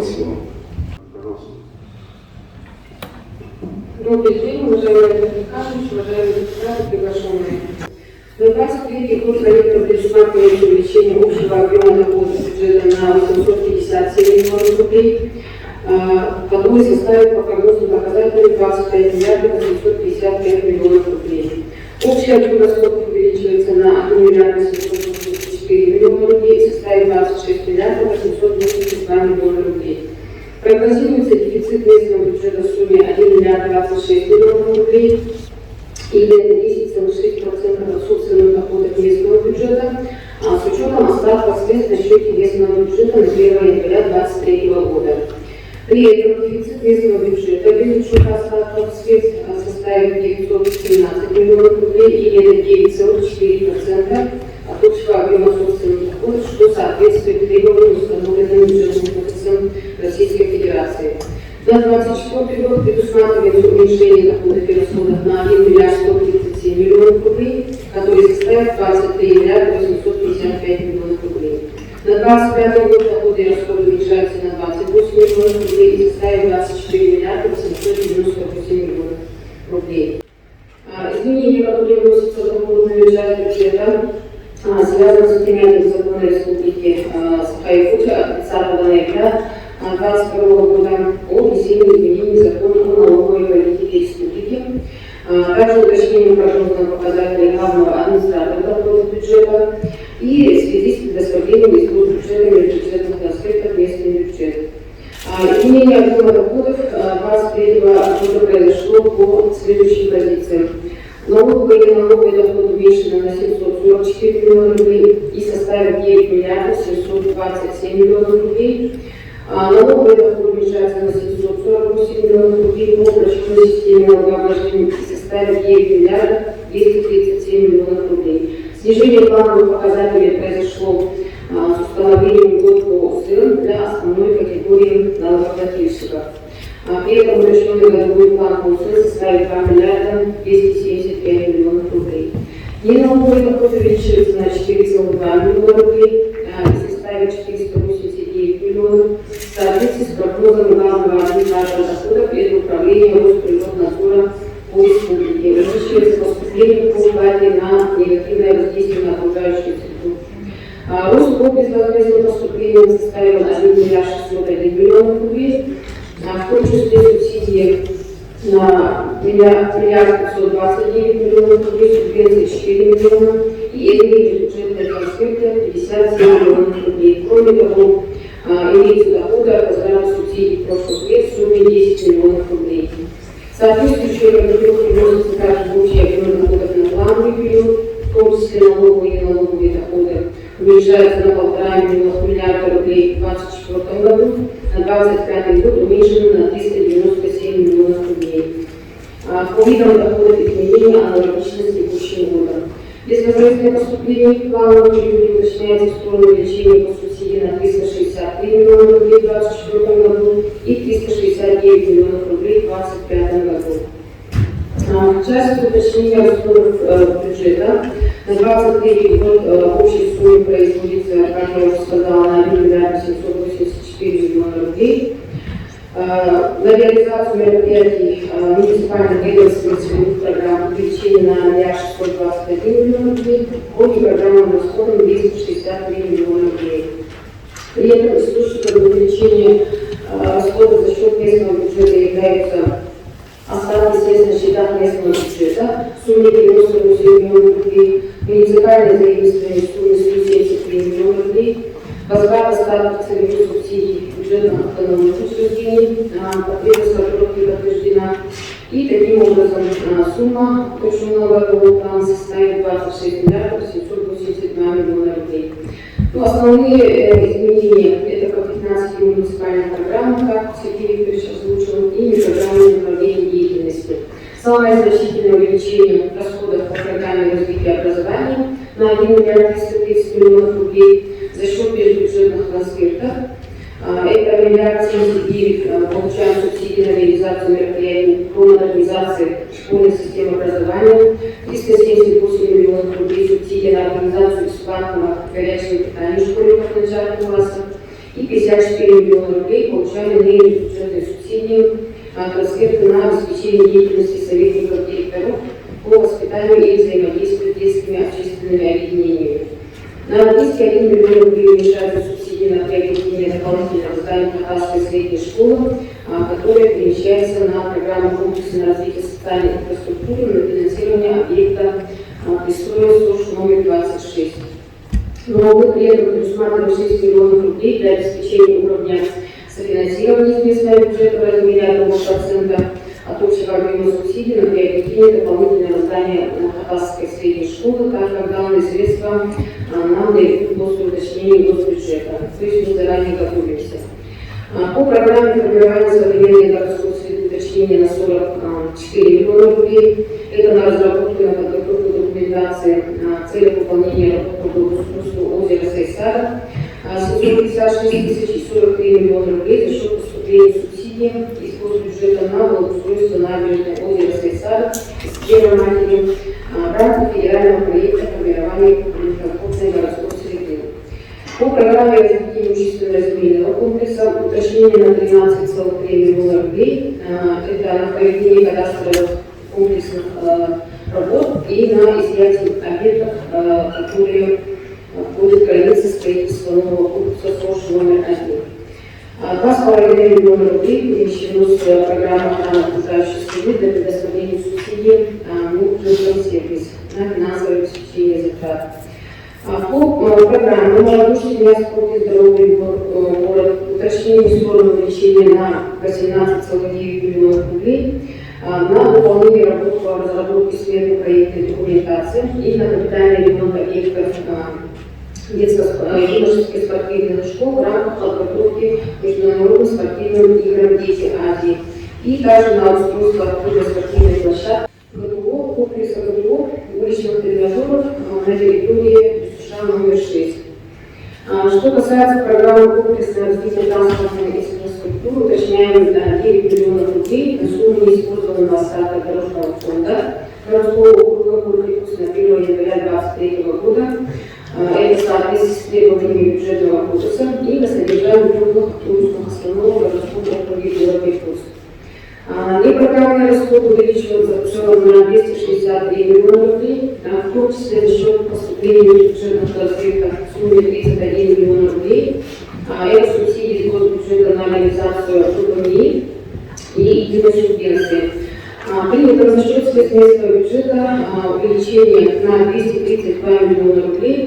Спасибо. Добрый день, уважаемый Олег Николаевич, уважаемые депутаты, приглашенные. На 23-й год проекта предусматривается увеличение общего объема дохода бюджета на 857 миллионов рублей, который составит по прогнозным показателям 25 миллиардов 855 миллионов рублей. Общий объем расходов увеличивается на 1 миллиард 884 миллиона рублей и составит 26 миллиардов 882 миллиона рублей. Прогнозируется дефицит местного бюджета в сумме 1 миллиард 26 миллионов рублей, или это 10,6% от собственных доходов местного бюджета, с учетом остатков средств на счете местного бюджета на 1 января 2023 года. При этом дефицит местного бюджета без учета остатков средств составит 917 миллионов рублей, или это 9,4% от общего объема собственных доходов, что соответствует требованиям, установленным бюджетным кодексом Российской Федерации. На 2024 год предусматривается уменьшение доходов и расходов на 1 миллиард 137 миллионов рублей, который составит 23 миллиарда 855 миллионов рублей. На 2025 год доходы и расходы уменьшаются на 28 миллионов рублей и составят 24 миллиарда 898 миллионов рублей. Изменения, которые вносятся в доходную часть бюджета, связаны с принятием закона Республики Саха-Якутия от 30 ноября 2022 года о внесении изменений в закон о налоговой политике республики, также уточнением прогнозного показателя главного администратора доходов бюджета и в связи с предоставлением из бюджета межбюджетных трансфертов в местный бюджет. Изменение объема доходов 2023 года произошло по следующим позициям. Налоговые и налоговые доходы уменьшены на 744 миллиона рублей и составят 9 миллиардов 727 миллионов рублей. Налоговые доходы уменьшаются на 748 миллионов рублей по упрощенной системе налогообложения и составят 9 миллиардов 237 миллионов рублей. Снижение плановых показателей произошло с установлением льгот по СН для основной категории налогоплательщиков. При этом упрощенный годовой план по УСН составит 2 миллиарда 275 миллионов рублей. Неналоговый доход увеличивается на 4,2 миллиона рублей и составит 489 миллионов. В соответствии с прогнозом главного администратора доходов это управление Росприроднадзора по республике. Увеличивается поступление по уплате на негативное воздействие на окружающую среду. Рост по безвозмездным поступлениям составил 1 миллиард 601 миллионов рублей. В том числе субсидии на 1 миллиард 529 миллионов рублей, субвенции 4 миллиона и иные бюджетные трансферты 57 миллионов рублей. Кроме того, имеются доходы от возврата субсидий прошлых лет в сумме 10 миллионов рублей. Соответствующие корректировки вносятся также в общий объем доходов на плановый период, в том числе налоговые и неналоговые доходы уменьшаются на 1,5 миллиарда рублей в 2024 году, на 2025 год уменьшены на 397 миллионов рублей. По видам доходов изменения аналогичны с текущим годом. Безвозмездное поступление в плановом периоде уточняется в сторону увеличения по субсидии на 363 миллиона рублей в 2024 году и 369 миллионов рублей в 2025 году. В части уточнения расходов бюджета на 2023 год в общей сумме производится, как я уже сказала, на 1 миллиард 784 миллиона рублей. На реализацию мероприятий муниципальных ведомственных целевых программ увеличение на 1 миллиард 621 миллион рублей, по непрограммным расходам 263 миллиона рублей. При этом источником увеличения расходов за счет местного бюджета являются остатки средств на счетах местного бюджета в сумме 98 миллионов рублей, муниципальное заимствование в сумме 173 миллиона рублей, возврат остатков целевых субсидий бюджетных автономных учреждений, потребность которых не подтверждена. И таким образом сумма уточненного годового плана составит 26 миллиардов 782 миллиона рублей. Но основные изменения – это по 15 муниципальным программам, как Сергей Викторович озвучил, и непрограммные направления деятельности. Самое значительное увеличение расходов по программе развития образования на 1 миллиард 330 миллионов рублей за счет межбюджетных трансфертов. Это 1 миллиард 79 получаем субсидии на реализацию мероприятий по модернизации школьной системы образования, 378 миллионов рублей субсидий на организацию бесплатного горячего питания школьников начальных классов и 54 миллиона рублей получали ныне бюджетные субсидии трансферты на обеспечение деятельности советников директоров по воспитанию и взаимодействию с детскими общественными объединениями. На 201 миллион рублей уменьшаются субсидии на приобретение дополнительного здания Хатасской средней школы, которая перемещается на программу комплексного развития социальной инфраструктуры на финансирование объекта «Пристроил СОЖ номер 26». Но мы при этом предусматриваем 6 миллионов рублей для обеспечения уровня софинансирования из местного бюджета в размере 1% от общего объема субсидий на приобретение дополнительного здания Хатасской средней школы, так как данные средства нам дают после уточнения госбюджета. То есть мы заранее готовимся. По программе формирования современной городской среды уточнения на 44 миллиона рублей. Это на разработку и на подготовку документации в целях выполнения работ по благоустройству озера Сайсара 756 тысяч и 43 миллиона рублей за счет поступления субсидий из госбюджета на благоустройство набережной озера Сайсара с Девой Матери в рамках федерального проекта формирования комфортной городской среды. По программе развития имущественно-земельного комплекса уточнение на 13,3 миллиона рублей. Это на проведение кадастровых комплексных работ и на изъятие объектов, которые входят в границы строительства нового корпуса СОЖ номер 1. 2,5 миллиона рублей перемещено с программы охраны окружающей среды для предоставления субсидий «Мультиплан-сервис» на финансовое обеспечение затрат. По программе «Молодежь, семья, спорт и здоровье город» уточнение в сторону увеличения на 18,9 миллионов рублей на выполнение работ по разработке сметной проектной документации и на капитальный ремонт объектов детско-юношеских спортивных школ в рамках подготовки к международным спортивным играм «Дети Азии» и также на устройство открытой спортивной площадки ГТО, комплекса ГТО уличных тренажеров на территории США номер 6. Что касается программы комплексного развития транспортной инфраструктуры, уточняем 9 миллионов рублей на сумму неиспользованного остатка дорожного фонда городского округа Курдипус на 1 января 2023 года. Это в соответствии с требованиями бюджетного кодекса и на содержание крупных автобусных остановок городского округа города Иркутск. Непрограммные расходы увеличиваются в целом на 263 миллиона рублей, в том числе за счет поступления бюджетных трансфертов в сумме 31 миллион рублей. Это субсидии из госбюджета на реализацию ЖКМИ и единой субвенции. Принято за счет средств местного бюджета увеличение на 232 миллиона рублей.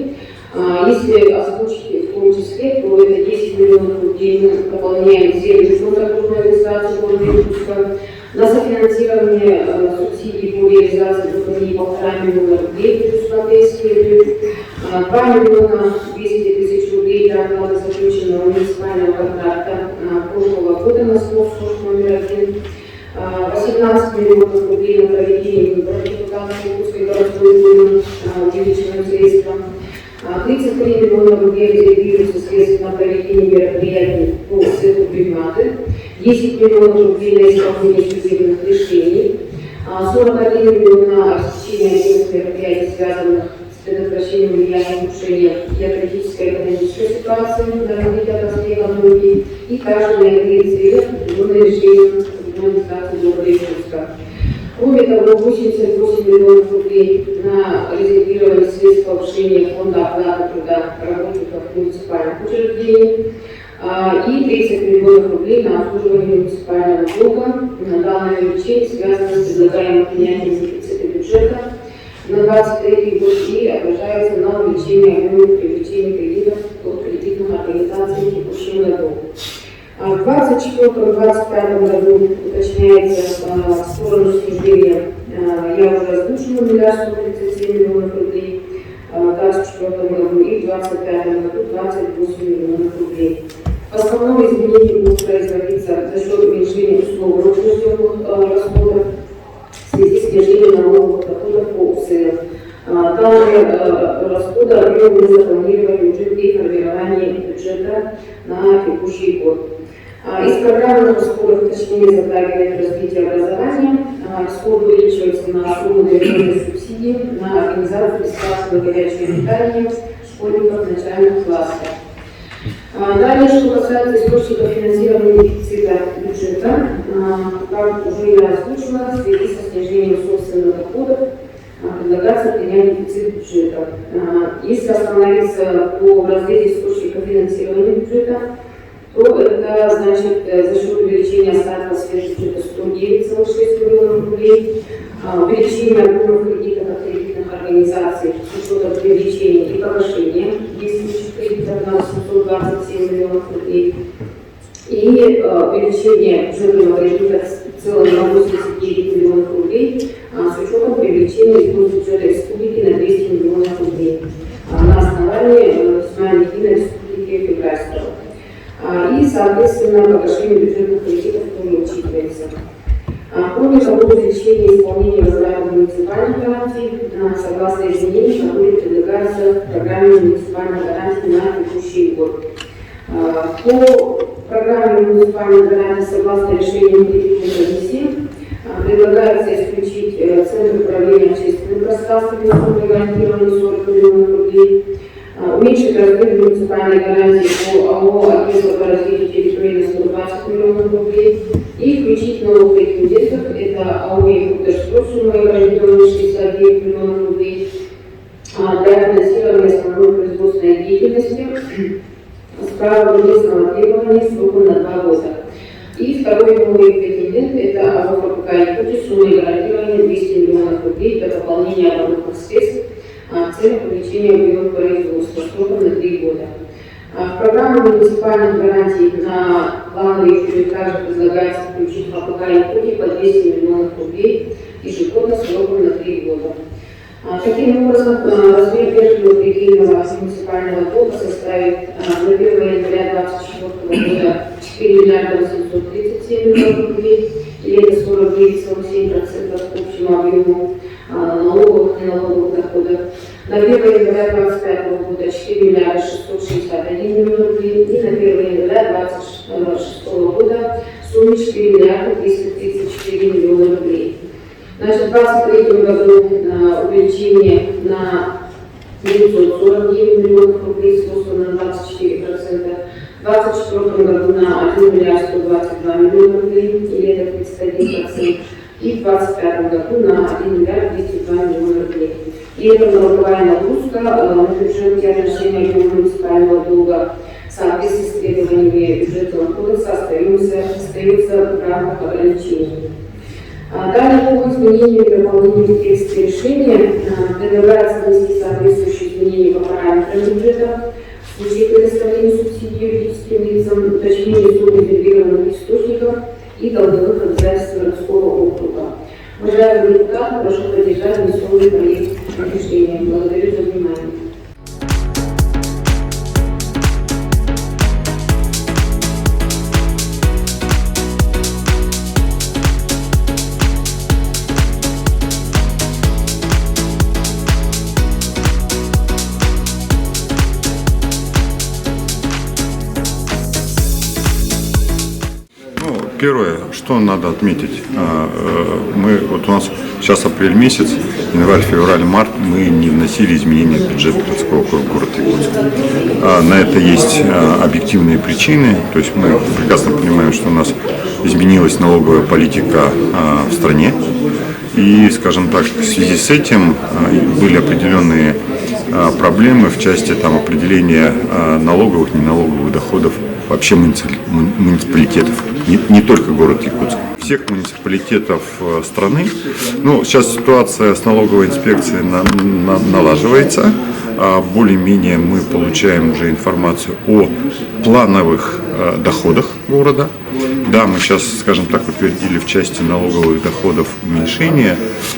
Если озвучить в том числе, то это 10 миллионов рублей мы дополняем землю фонда окружной администрации города Иркутска. На софинансирование субсидий по реализации ЖКМИ 1,5 миллиона рублей предусмотреть следует. 2 миллиона 200 тысяч рублей для оплаты заключенного муниципального контракта прошлого года на СОЖ номер 1. 18 миллионов рублей на проведение выборов депутатов Иркутской городской думы увеличенным средством. 33 миллиона рублей резервируются средства на проведение мероприятий по цеху приматы. 10 миллионов рублей на исполнение судебных решений. 41 миллион на обеспечение отдельных мероприятий, связанных с предотвращением влияния улучшения геополитической и экономической ситуации на развитие отраслей экономики и также на иные цели, определенные решением администрации города Иркутска. Кроме того, 88 миллионов рублей на резервирование средств повышения фонда оплаты труда работников муниципальных учреждений и 30 миллионов рублей на обслуживание муниципального долга. Данное увеличение связано с предлагаемым принятием дефицита бюджета на 2023 год и отражается на увеличение объема привлечения кредитов от кредитных организаций в текущем году. В 2024-2025 году уточняется в сторону снижения, я уже озвучила, 1 137 миллионов рублей в 2024 году и в 2025 году 28 миллионов рублей. Основное изменение будет производиться за счет уменьшения условно утвержденных расходов в связи с снижением налоговых доходов по УСР. Данные расходы объемы запланировали в бюджете формирования бюджета на текущий год. Из программы расходов уточнения затрагивает развитие образования. Расходы увеличиваются на сумму движения субсидий на организацию бесплатного горячего питания школьников начальных классов. Далее, что касается источников финансирования дефицита бюджета, как уже я озвучила, в связи со снижением собственных доходов предлагается принять дефицит бюджета. Если остановиться по разрезе источников финансирования бюджета, то это значит за счет увеличения остатка сверхбюджета 109,6 миллионов рублей, увеличение объемов кредитов от кредитных организаций с учетом привлечения и погашения действующих кредитов на 827 миллионов рублей и увеличение бюджетного кредита в целом на 89 миллионов рублей с учетом привлечения из бюджета республики на 200 миллионов рублей на основании весьма единой республики Февральского. И, соответственно, погашение бюджетных кредитов тоже учитывается. Кроме того, увеличение исполнения возврата муниципальных гарантий согласно изменениям, которые предлагаются в программе муниципальных гарантий на текущий год. По программе муниципальных гарантий согласно решению кредитной комиссии предлагается исключить Центр управления общественным пространством на сумме гарантированной 40 миллионов рублей, уменьшить размер муниципальной гарантии по АО «Агентство по развитию территории» на 120 миллионов рублей и включить новых претендентов, это АО «Якутск» суммой гарантированной 69 миллионов рублей для финансирования основной производственной деятельности с правом местного требования сроком на 2 года. И второй новый претендент – это АО «ФПК Якутск» суммой гарантирования 200 миллионов рублей для пополнения оборотных средств в целях увеличения объема производства сроком на 3 года. В программу муниципальных гарантий на плановый период также предлагается включить ФПК Якутии по 200 миллионов рублей ежегодно сроком на 3 года. Таким образом, размер верхнего предельного муниципального долга составит на 1 января 2024 года 4 миллиарда 837 миллионов рублей, или это 49,7% к общему объему налоговых и неналоговых доходов. На 1 января 2025 года 4 миллиарда 661 миллион рублей, и на 1 января 2026 года в сумме 4 миллиарда 334 миллиона рублей. Значит, в 2023 году увеличение на 949 миллионов рублей с ростом на 24%, в 2024 году на 1 миллиард 122 миллиона рублей, или это 31%, и в 2025 году на 1 миллиард 202 миллиона рублей. И эта налоговая нагрузка на бюджетные отношения муниципального долга в соответствии с требованиями бюджетного кодекса остается в рамках ограничений. Далее по изменению и дополнению текста решения предлагается внести соответствующие изменения по параметрам бюджета в случае предоставления субсидий юридическим лицам, уточнение суммы резервированных источников и долговых обязательств городского округа. Уважаемые депутаты, прошу поддержать внесенный проект решения. Благодарю за внимание. Первое, что надо отметить, у нас сейчас апрель месяц, январь, февраль, март, мы не вносили изменения в бюджет городского округа города Якутска. На это есть объективные причины, то есть мы прекрасно понимаем, что у нас изменилась налоговая политика в стране, и, скажем так, в связи с этим были определенные проблемы в части определения налоговых, неналоговых доходов вообще муниципалитетов, не только город Якутск, всех муниципалитетов страны. Сейчас ситуация с налоговой инспекцией налаживается, более-менее мы получаем уже информацию о плановых доходах города. Да, мы сейчас, скажем так, утвердили в части налоговых доходов уменьшение,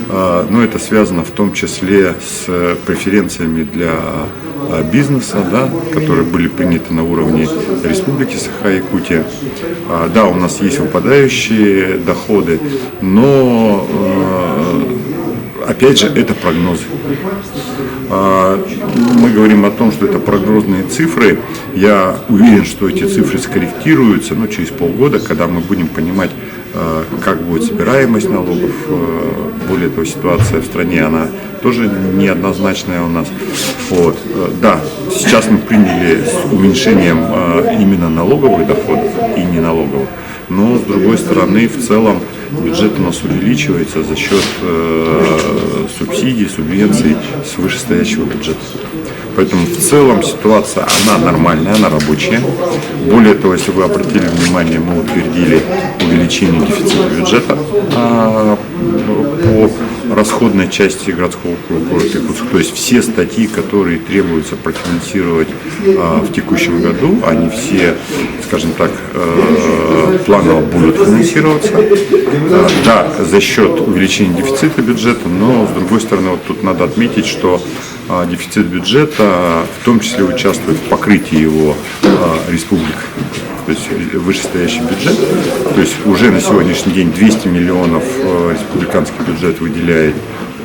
но это связано в том числе с преференциями для бизнеса, да, которые были приняты на уровне Республики Саха-Якутия. Да, у нас есть выпадающие доходы, но опять же, это прогнозы. Мы говорим о том, что это прогнозные цифры. Я уверен, что эти цифры скорректируются, но через полгода, когда мы будем понимать, как будет собираемость налогов. Более того, ситуация в стране, она тоже неоднозначная у нас. Вот. Да, сейчас мы приняли с уменьшением именно налоговых доходов и неналоговых. Но, с другой стороны, в целом бюджет у нас увеличивается за счет субсидий, субвенций с вышестоящего бюджета. Поэтому в целом ситуация, она нормальная, она рабочая. Более того, если вы обратили внимание, мы утвердили увеличение дефицита бюджета по расходной части городского округа города Иркутск. То есть все статьи, которые требуется профинансировать в текущем году, они все, скажем так, планово будут финансироваться. Да, за счет увеличения дефицита бюджета, но с другой стороны, вот тут надо отметить, что дефицит бюджета в том числе участвует в покрытии его республик. То есть вышестоящий бюджет, то есть уже на сегодняшний день 200 миллионов республиканский бюджет выделяет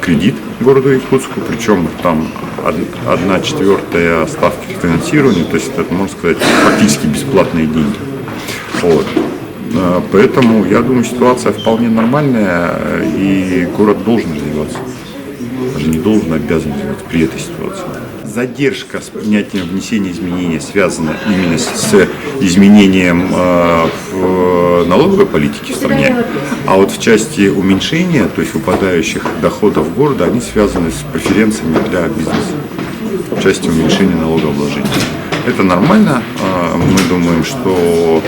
кредит городу Иркутску, причем там 1/4 ставки финансирования, то есть это, можно сказать, фактически бесплатные деньги. Вот. Поэтому я думаю, ситуация вполне нормальная, и город должен развиваться. Даже не должен, а обязан развиваться при этой ситуации. Задержка с принятием внесения изменений связана именно с изменением в налоговой политике в стране, а вот в части уменьшения, то есть выпадающих доходов города, они связаны с преференциями для бизнеса в части уменьшения налогообложения. Это нормально, мы думаем, что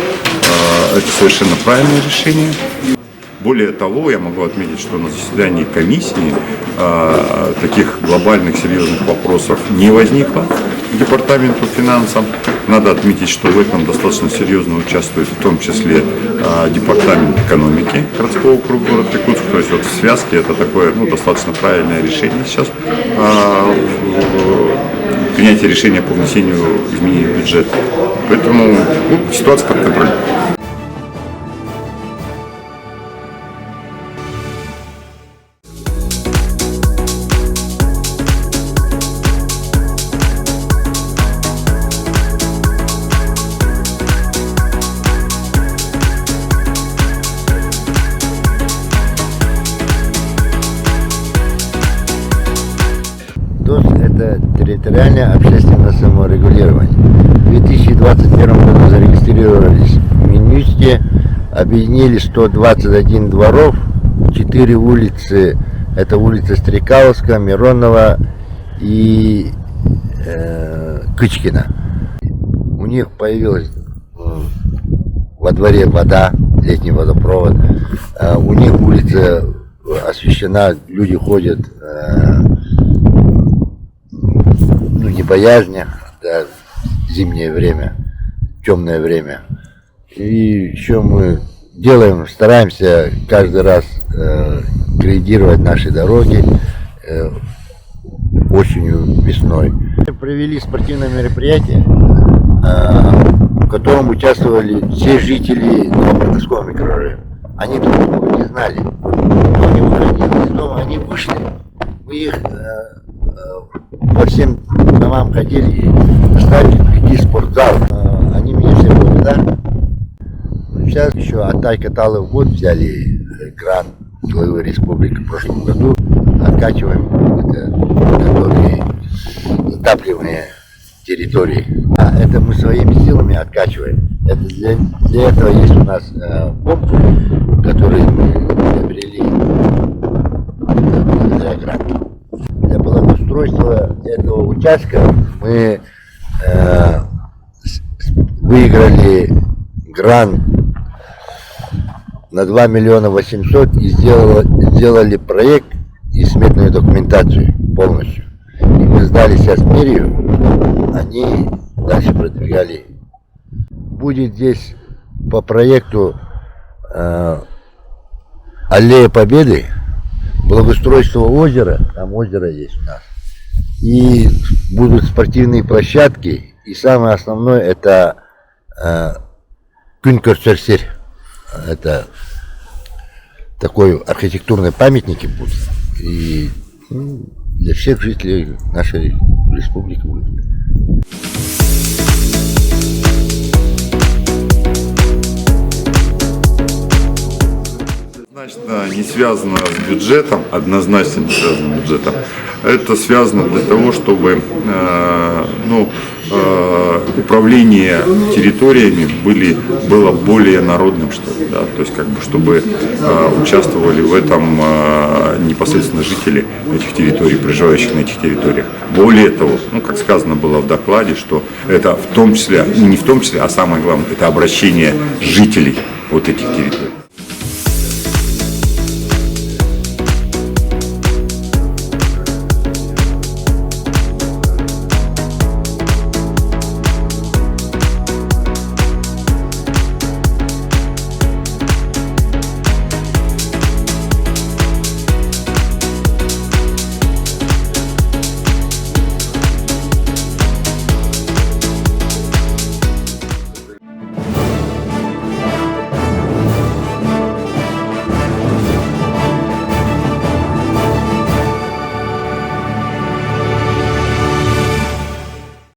это совершенно правильное решение. Более того, я могу отметить, что на заседании комиссии таких глобальных серьезных вопросов не возникло к департаменту финансов. Надо отметить, что в этом достаточно серьезно участвует в том числе департамент экономики городского округа города Иркутск. То есть вот в связке это такое достаточно правильное решение сейчас. Принятие решения по внесению изменений в бюджет. Поэтому ситуация под контролем. ДОС – это территориальное общественное саморегулирование. В 2021 году зарегистрировались в Минюсте, объединили 121 дворов, 4 улицы, это улица Стрекаловская, Миронова и Кычкина. У них появилась во дворе вода, летний водопровод, у них улица освещена, люди ходят, не боязня, да, зимнее время, темное время. И еще мы делаем, стараемся каждый раз грейдировать наши дороги осенью, весной. Мы провели спортивное мероприятие, в котором участвовали все жители Новопротовского микрорайона. Они друг друга не знали, но они выходили из дома, они вышли. Мы их по всем домам ходили и стали прийти в спортзал. Они меня все благодарны. Сейчас еще Атай Каталов год взяли грант главы республики в прошлом году. Откачиваем которые затапливаемые территории. А это мы своими силами откачиваем. Это для этого есть у нас помпы, которые мы приобрели благодаря гранту. Для благоустройства этого участка мы выиграли грант на 2 миллиона 800 и сделали проект и сметную документацию полностью. И мы сдали сейчас мэрию, они дальше продвигали. Будет здесь по проекту Аллея Победы, благоустройство озера, там озеро есть у нас, и будут спортивные площадки, и самое основное это Күн-Көрсерсер, это такой архитектурные памятники будут, и Для всех жителей нашей республики будет. Однозначно не связано с бюджетом, однозначно не связано с бюджетом. Это связано для того, чтобы управление территориями было более народным, что ли, да? То есть чтобы участвовали в этом непосредственно жители этих территорий, проживающих на этих территориях. Более того, как сказано было в докладе, что это в том числе, не в том числе, а самое главное, это обращение жителей вот этих территорий.